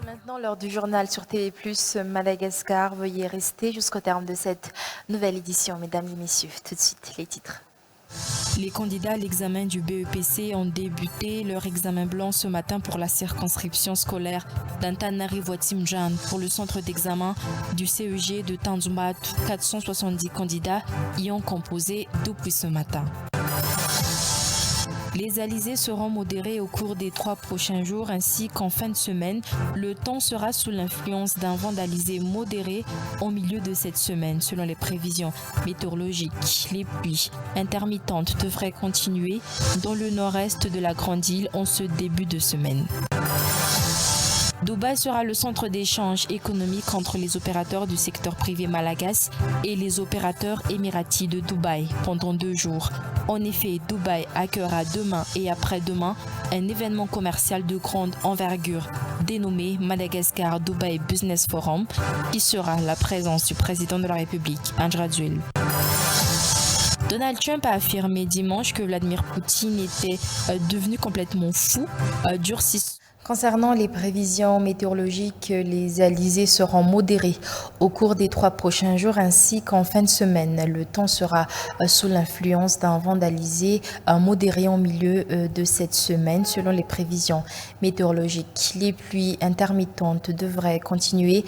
Maintenant, l'heure du journal sur TV+, Madagascar. Veuillez rester jusqu'au terme de cette nouvelle édition, mesdames et messieurs. Tout de suite, les titres. Les candidats à l'examen du BEPC ont débuté leur examen blanc ce matin pour la circonscription scolaire d'Antananarivo-Tsimjan. Pour le centre d'examen du CEG de Tanzumbat, 470 candidats y ont composé depuis ce matin. Les alizés seront modérés au cours des 3 prochains jours ainsi qu'en fin de semaine. Le temps sera sous l'influence d'un vent d'alizé modéré au milieu de cette semaine, selon les prévisions météorologiques. Les pluies intermittentes devraient continuer dans le nord-est de la Grande Île en ce début de semaine. Dubaï sera le centre d'échange économique entre les opérateurs du secteur privé malagasy et les opérateurs émiratis de Dubaï pendant 2 jours. En effet, Dubaï accueillera demain et après-demain un événement commercial de grande envergure dénommé Madagascar Dubai Business Forum qui sera la présence du président de la République, Andry Rajoelina. Donald Trump a affirmé dimanche que Vladimir Poutine était devenu complètement fou, durcissant. Concernant les prévisions météorologiques, les alizés seront modérés au cours des 3 prochains jours ainsi qu'en fin de semaine. Le temps sera sous l'influence d'un vent d'alizé modéré au milieu de cette semaine selon les prévisions météorologiques. Les pluies intermittentes devraient continuer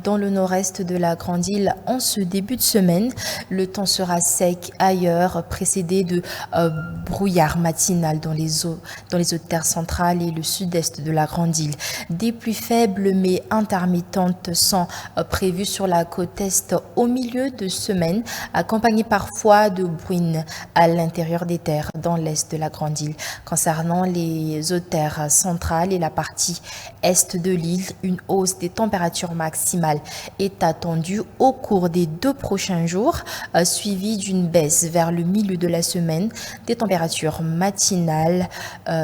dans le nord-est de la Grande Île en ce début de semaine. Le temps sera sec ailleurs, précédé de brouillard matinal dans les hautes terres centrales et le sud-est de la Grande Île. Des pluies faibles mais intermittentes sont prévues sur la côte est au milieu de semaine, accompagnées parfois de bruines à l'intérieur des terres dans l'est de la Grande Île. Concernant les hautes terres centrales et la partie est de l'île, une hausse des températures maximales est attendue au cours des 2 prochains jours, suivie d'une baisse vers le milieu de la semaine. Des températures matinales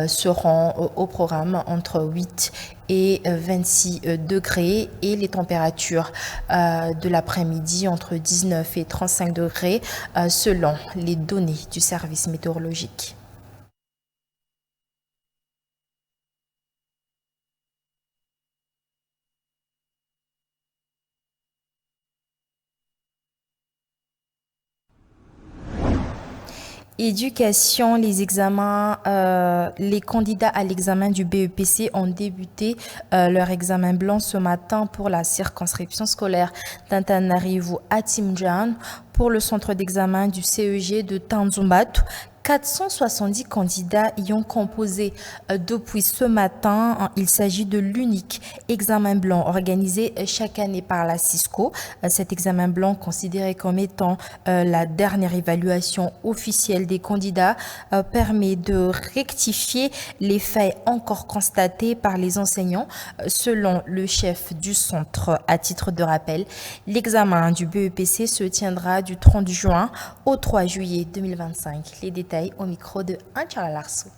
seront au programme entre 8 et 26 degrés et les températures de l'après-midi entre 19 et 35 degrés selon les données du service météorologique. Éducation, les candidats à l'examen du BEPC ont débuté leur examen blanc ce matin pour la circonscription scolaire d'Antananarivo-Tsimjan. Pour le centre d'examen du CEG de Tanzumbat, 470 candidats y ont composé depuis ce matin. Il s'agit de l'unique examen blanc organisé chaque année par la Cisco. Cet examen blanc, considéré comme étant la dernière évaluation officielle des candidats, permet de rectifier les faits encore constatés par les enseignants. Selon le chef du centre, à titre de rappel, l'examen du BEPC se tiendra du 30 juin au 3 juillet 2025. Les détails au micro de Anne-Charles Larceau.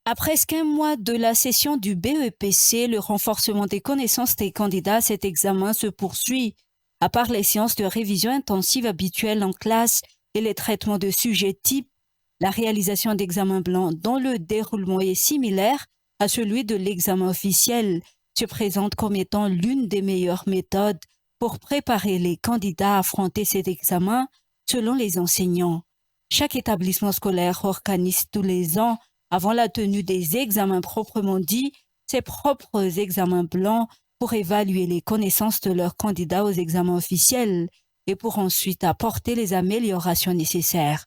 À presque un mois de la session du BEPC, le renforcement des connaissances des candidats à cet examen se poursuit. À part les séances de révision intensive habituelles en classe et les traitements de sujets types, la réalisation d'examens blancs dont le déroulement est similaire à celui de l'examen officiel se présente comme étant l'une des meilleures méthodes pour préparer les candidats à affronter cet examen selon les enseignants. Chaque établissement scolaire organise tous les ans, avant la tenue des examens proprement dits, ses propres examens blancs pour évaluer les connaissances de leurs candidats aux examens officiels et pour ensuite apporter les améliorations nécessaires.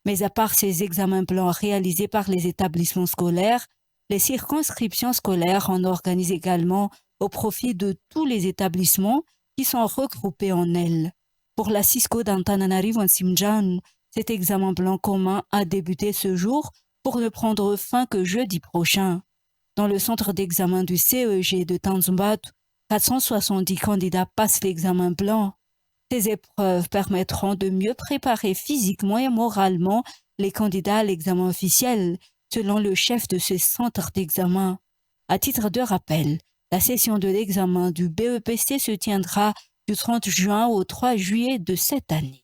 Mais à part ces examens blancs réalisés par les établissements scolaires, les circonscriptions scolaires en organisent également au profit de tous les établissements qui sont regroupés en elles. Pour la Cisco d'Antananarivo-Tsimjan, cet examen blanc commun a débuté ce jour pour ne prendre fin que jeudi prochain. Dans le centre d'examen du CEG de Tanzumbato, 470 candidats passent l'examen blanc. Ces épreuves permettront de mieux préparer physiquement et moralement les candidats à l'examen officiel, selon le chef de ce centre d'examen. À titre de rappel, la session de l'examen du BEPC se tiendra du 30 juin au 3 juillet de cette année.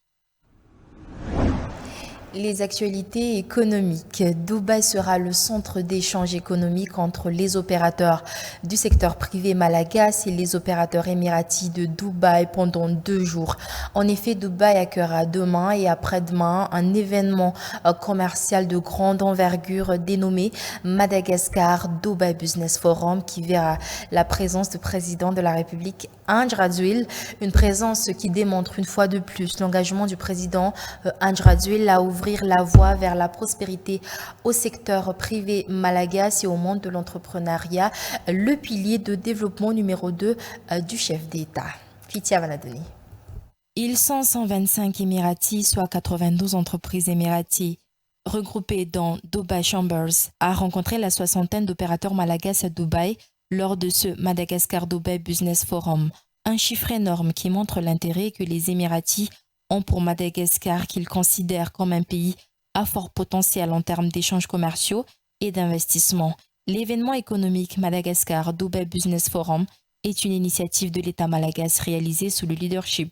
Les actualités économiques. Dubaï sera le centre d'échange économique entre les opérateurs du secteur privé malagasy et les opérateurs émiratis de Dubaï pendant 2 jours. En effet, Dubaï accueillera demain et après-demain un événement commercial de grande envergure dénommé Madagascar Dubai Business Forum qui verra la présence du président de la République Andry Rajoelina, une présence qui démontre une fois de plus l'engagement du président Andry Rajoelina à ouvrir la voie vers la prospérité au secteur privé malagasy et au monde de l'entrepreneuriat, le pilier de développement numéro 2 du chef d'État. Fitia Valadoni. Ils sont 125 émiratis, soit 92 entreprises émiratis, regroupées dans Dubai Chambers, a rencontré la soixantaine d'opérateurs malagasy à Dubaï lors de ce Madagascar Dubai Business Forum. Un chiffre énorme qui montre l'intérêt que les Émiratis ont pour Madagascar qu'ils considèrent comme un pays à fort potentiel en termes d'échanges commerciaux et d'investissement. L'événement économique Madagascar Dubai Business Forum est une initiative de l'État malagasy réalisée sous le leadership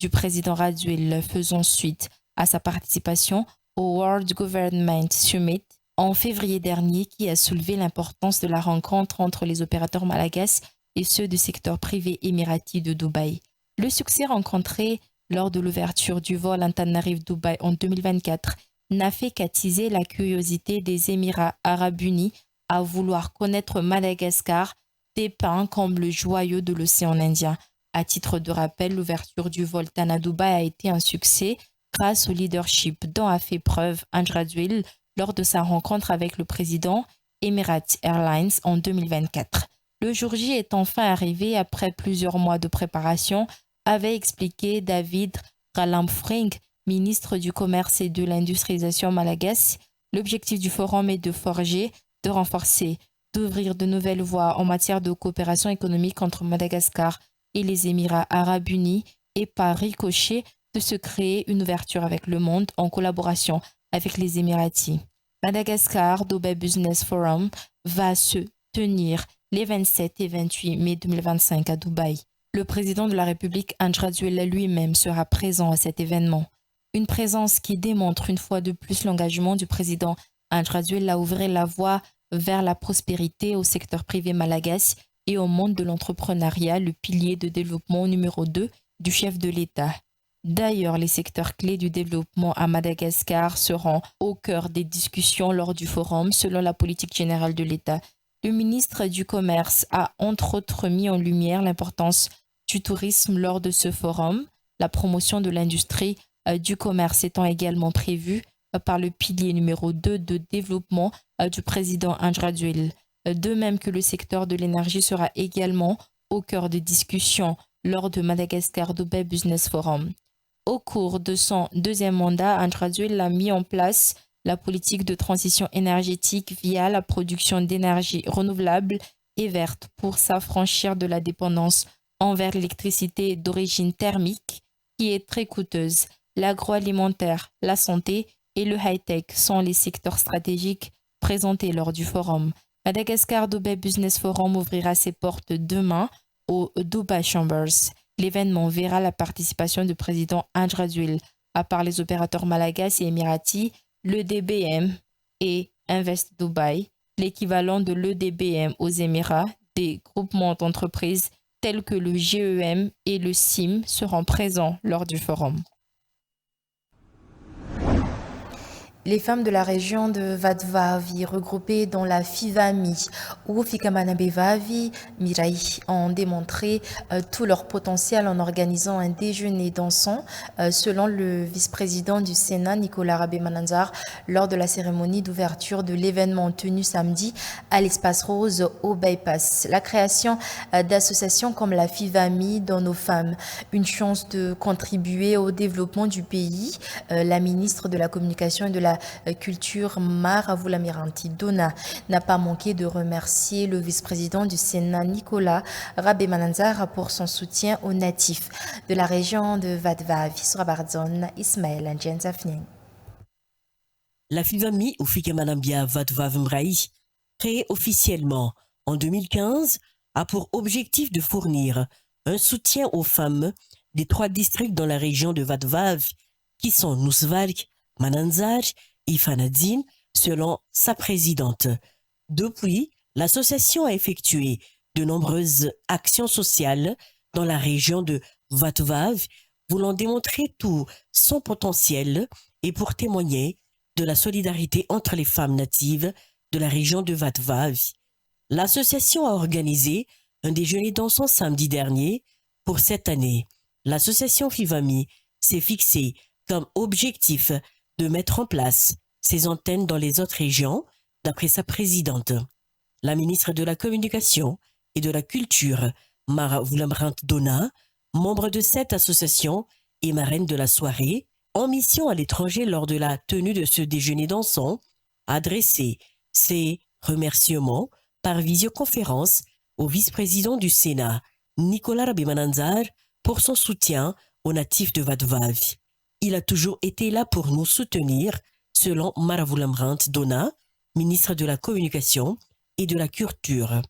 du président Rajoelina, faisant suite à sa participation au World Government Summit en février dernier, qui a soulevé l'importance de la rencontre entre les opérateurs malagasy et ceux du secteur privé émirati de Dubaï. Le succès rencontré lors de l'ouverture du vol Antananarive-Dubaï en 2024 n'a fait qu'attiser la curiosité des Émirats arabes unis à vouloir connaître Madagascar, dépeint comme le joyau de l'océan Indien. À titre de rappel, l'ouverture du vol Tana-Dubaï a été un succès grâce au leadership dont a fait preuve Andry Rajoelina lors de sa rencontre avec le président Emirates Airlines en 2024. Le jour J est enfin arrivé après plusieurs mois de préparation, avait expliqué David Ralamfring, ministre du Commerce et de l'Industrialisation malagasy. L'objectif du forum est de forger, de renforcer, d'ouvrir de nouvelles voies en matière de coopération économique entre Madagascar et les Émirats arabes unis et par ricochet de se créer une ouverture avec le monde en collaboration avec les Émiratis. Madagascar Dubai Business Forum va se tenir les 27 et 28 mai 2025 à Dubaï. Le président de la République Andry Rajoelina lui-même sera présent à cet événement. Une présence qui démontre une fois de plus l'engagement du président Andry Rajoelina à ouvrir la voie vers la prospérité au secteur privé malagasy et au monde de l'entrepreneuriat, le pilier de développement numéro 2 du chef de l'État. D'ailleurs, les secteurs clés du développement à Madagascar seront au cœur des discussions lors du forum, selon la politique générale de l'État. Le ministre du Commerce a entre autres mis en lumière l'importance du tourisme lors de ce forum, la promotion de l'industrie du commerce étant également prévue par le pilier numéro 2 de développement du président Andry Rajoelina. De même que le secteur de l'énergie sera également au cœur des discussions lors de Madagascar Dubai Business Forum. Au cours de son deuxième mandat, Andry Rajoelina a mis en place la politique de transition énergétique via la production d'énergie renouvelable et verte pour s'affranchir de la dépendance envers l'électricité d'origine thermique qui est très coûteuse. L'agroalimentaire, la santé et le high-tech sont les secteurs stratégiques présentés lors du forum. Madagascar Dubai Business Forum ouvrira ses portes demain au Dubai Chambers. L'événement verra la participation du président Andry Rajoelina, à part les opérateurs malagasy et émiratis, l'EDBM et Invest Dubai, l'équivalent de l'EDBM aux Émirats, des groupements d'entreprises tels que le GEM et le CIM seront présents lors du forum. Les femmes de la région de Vadvavi, regroupées dans la FIVAMI ou Fikamanabevavi Mirai, ont démontré tout leur potentiel en organisant un déjeuner dansant, selon le vice-président du Sénat, Nicolas Rabé-Mananzar, lors de la cérémonie d'ouverture de l'événement tenu samedi à l'Espace Rose au Bypass. La création d'associations comme la FIVAMI donne aux femmes une chance de contribuer au développement du pays. La ministre de la Communication et de la la Culture, Maravula Miranti Dona, n'a pas manqué de remercier le vice-président du Sénat, Nicolas Rabemananzar, pour son soutien aux natifs de la région de Vadvav, Surabardon, Ismaël Ndjenzafning. La FIVAMI ou Fikamalambia Vadvav Mraï, créée officiellement en 2015, a pour objectif de fournir un soutien aux femmes des 3 districts dans la région de Vadvav, qui sont Nusvalk, Mananzar et Fanadzin, selon sa présidente. Depuis, l'association a effectué de nombreuses actions sociales dans la région de Vadvav, voulant démontrer tout son potentiel et pour témoigner de la solidarité entre les femmes natives de la région de Vadvav. L'association a organisé un déjeuner dansant samedi dernier. Pour cette année, l'association FIVAMI s'est fixée comme objectif de mettre en place ses antennes dans les autres régions, d'après sa présidente. La ministre de la Communication et de la Culture, Maravula Miranti Dona, membre de cette association et marraine de la soirée, en mission à l'étranger lors de la tenue de ce déjeuner dansant, a adressé ses remerciements par visioconférence au vice-président du Sénat, Nicolas Rabemananzar, pour son soutien aux natifs de Vadvav. Il a toujours été là pour nous soutenir, selon Maravula Miranti Dona, ministre de la Communication et de la Culture.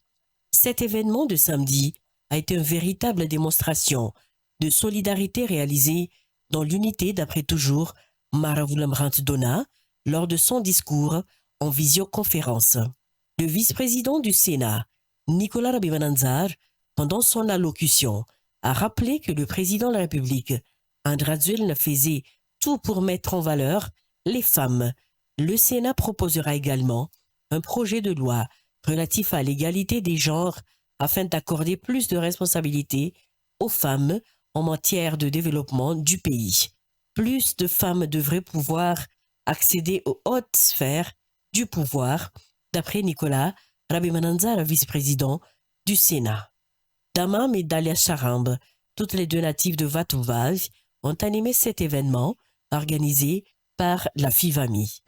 Cet événement de samedi a été une véritable démonstration de solidarité réalisée dans l'unité, d'après toujours Maravula Miranti Dona, lors de son discours en visioconférence. Le vice-président du Sénat, Nicolas Rabemananzar, pendant son allocution, a rappelé que le président de la République, André Rajoelina, faisait tout pour mettre en valeur les femmes. Le Sénat proposera également un projet de loi relatif à l'égalité des genres afin d'accorder plus de responsabilités aux femmes en matière de développement du pays. Plus de femmes devraient pouvoir accéder aux hautes sphères du pouvoir, d'après Nicolas Rabemananzar, vice-président du Sénat. Damam et Dalia Charambe, toutes les 2 natives de Vadvav, ont animé cet événement organisé par la FIVAMI.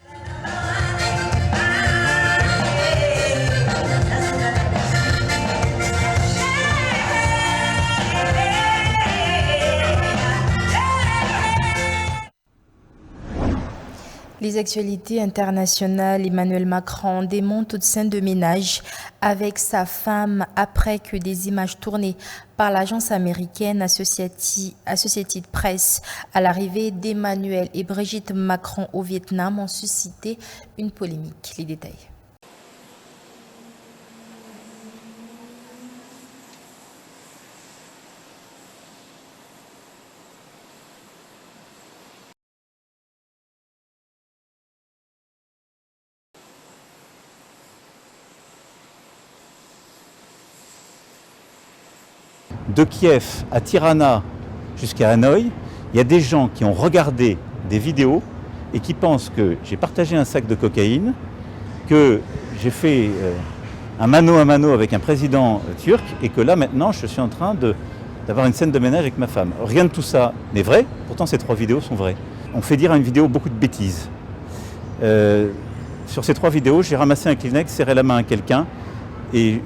Les actualités internationales, Emmanuel Macron démonte toute scène de ménage avec sa femme après que des images tournées par l'agence américaine Associated Press à l'arrivée d'Emmanuel et Brigitte Macron au Vietnam ont suscité une polémique. Les détails. De Kiev à Tirana jusqu'à Hanoï, il y a des gens qui ont regardé des vidéos et qui pensent que j'ai partagé un sac de cocaïne, que j'ai fait un mano à mano avec un président turc et que là maintenant je suis en train d'avoir une scène de ménage avec ma femme. Rien de tout ça n'est vrai, pourtant ces 3 vidéos sont vraies. On fait dire à une vidéo beaucoup de bêtises. Sur ces 3 vidéos, j'ai ramassé un Kleenex, serré la main à quelqu'un et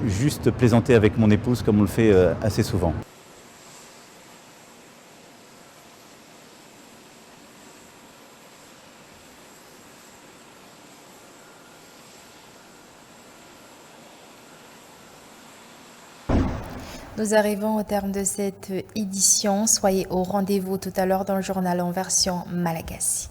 juste plaisanter avec mon épouse comme on le fait assez souvent. Nous arrivons au terme de cette édition. Soyez au rendez-vous tout à l'heure dans le journal en version malagasy.